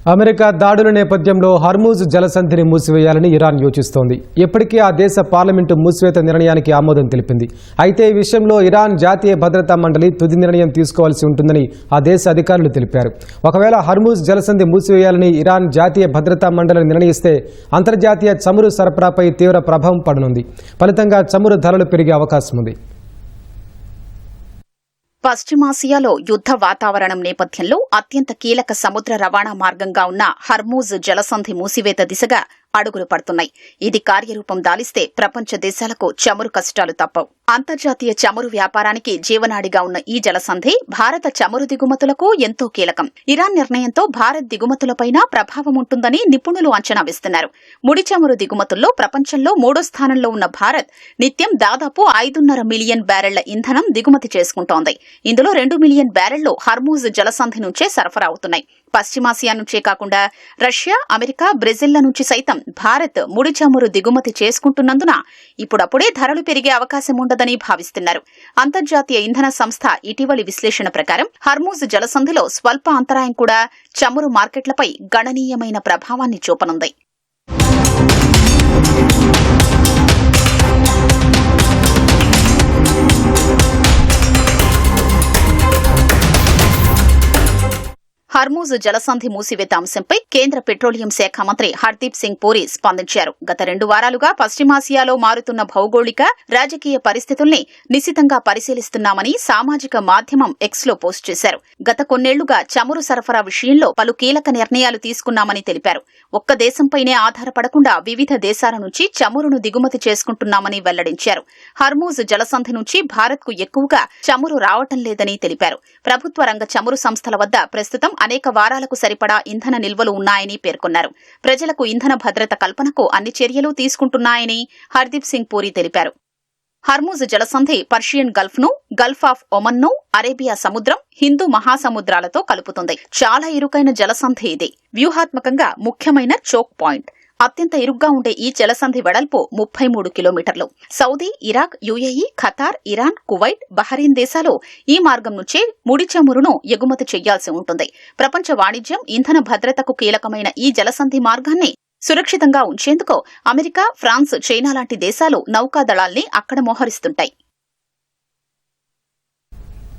America దాడుల నేపథ్యంలో Hormuz జలసంధిని మూసివేయాలని Iran యోచిస్తోంది. ఇప్పటికే ఆ దేశ పార్లమెంటు మూసివేత నిర్ణయానికి ఆమోదం తెలిపింది. అయితే ఈ విషయంలో ఇరాన్ జాతీయ భద్రతా మండలి తుది నిర్ణయం తీసుకోవాల్సి ఉంటుందని ఆ దేశ అధికారులు తెలిపారు. ఒకవేళ హర్మూజ్ జలసంధి మూసివేయాలని ఇరాన్ జాతీయ భద్రతా మండలి నిర్ణయిస్తే అంతర్జాతీయ చమురు సరఫరాపై తీవ్ర ప్రభావం పడనుంది. ఫలితంగా చమురు ధరలు పెరిగే అవకాశం ఉంది. పశ్చిమాసియాలో యుద్ధ వాతావరణం నేపథ్యంలో అత్యంత కీలక సముద్ర రవాణా మార్గంగా ఉన్న హర్మూజ్ జలసంధి మూసివేత దిశగా అడుగులు పడుతున్నాయి. ఇది కార్యరూపం దాలిస్తే ప్రపంచ దేశాలకు చమురు కష్టాలు తప్పవు. అంతర్జాతీయ చమురు వ్యాపారానికి జీవనాడిగా ఉన్న ఈ జలసంధి భారత చమురు దిగుమతులకు ఎంతో కీలకం. ఇరాన్ నిర్ణయంతో భారత్ దిగుమతులపైన ప్రభావం ఉంటుందని నిపుణులు అంచనా వేస్తున్నారు. ముడి చమురు దిగుమతుల్లో ప్రపంచంలో 3వ స్థానంలో ఉన్న భారత్ నిత్యం దాదాపు 5.5 మిలియన్ బ్యారెళ్ల ఇంధనం దిగుమతి చేసుకుంటోంది. ఇందులో 2 మిలియన్ బ్యారెళ్లు హర్మూజ్ జలసంధి నుంచే సరఫరా అవుతున్నాయి. పశ్చిమాసియా నుంచే కాకుండా రష్యా, అమెరికా, బ్రెజిల్ల నుంచి సైతం భారత్ ముడి చమురు దిగుమతి చేసుకుంటున్నందున ఇప్పుడప్పుడే ధరలు పెరిగే అవకాశం ఉండదని భావిస్తున్నారు. అంతర్జాతీయ ఇంధన సంస్థ ఇటీవలి విశ్లేషణ ప్రకారం హర్మూజ్ జలసంధిలో స్వల్ప అంతరాయం కూడా చమురు మార్కెట్లపై గణనీయమైన ప్రభావాన్ని చూపనుంది. హర్మూజ్ జలసంధి మూసివేత అంశంపై కేంద్ర పెట్రోలియం శాఖ మంత్రి హర్దీప్ సింగ్ పూరి స్పందించారు. గత 2 వారాలుగా పశ్చిమాసియాలో మారుతున్న భౌగోళిక, రాజకీయ పరిస్థితుల్ని నిశితంగా పరిశీలిస్తున్నామని సామాజిక మాధ్యమం ఎక్స్లో పోస్ట్ చేశారు. గత కొన్నేళ్లుగా చమురు సరఫరా విషయంలో పలు కీలక నిర్ణయాలు తీసుకున్నామని తెలిపారు. ఒక్క దేశంపైనే ఆధారపడకుండా వివిధ దేశాల నుంచి చమురును దిగుమతి చేసుకుంటున్నామని వెల్లడించారు. హర్మూజ్ జలసంధి నుంచి భారత్కు ఎక్కువగా చమురు రావటం లేదని తెలిపారు. ప్రభుత్వ రంగ చమురు సంస్థల వద్ద ప్రస్తుతం అనేక వారాలకు సరిపడా ఇంధన నిల్వలు ఉన్నాయని పేర్కొన్నారు. ప్రజలకు ఇంధన భద్రత కల్పనకు అన్ని చర్యలు తీసుకుంటున్నాయని హర్దీప్ సింగ్ పూరి తెలిపారు. హర్మూజ్ జలసంధి పర్షియన్ గల్ఫ్ ను, గల్ఫ్ ఆఫ్ ఒమన్ ను, అరేబియా సముద్రం, హిందూ మహాసముద్రాలతో కలుపుతుంది. చాలా ఇరుకైన జలసంధి ఇది. వ్యూహాత్మకంగా ముఖ్యమైన చోక్ పాయింట్. అత్యంత ఇరుగ్గా ఉండే ఈ జలసంధి వెడల్పు 33 కిలోమీటర్లు. Saudi, Iraq, UAE, Qatar, Iran, Kuwait, బహరీన్ దేశాలు ఈ మార్గం నుంచే ముడి చమురును ఎగుమతి చేయాల్సి ఉంటుంది. ప్రపంచ వాణిజ్యం, ఇంధన భద్రతకు కీలకమైన ఈ జలసంధి మార్గాన్ని సురక్షితంగా ఉంచేందుకు అమెరికా, ఫ్రాన్స్, చైనా లాంటి దేశాలు నౌకాదళాల్ని అక్కడ మోహరిస్తుంటాయి.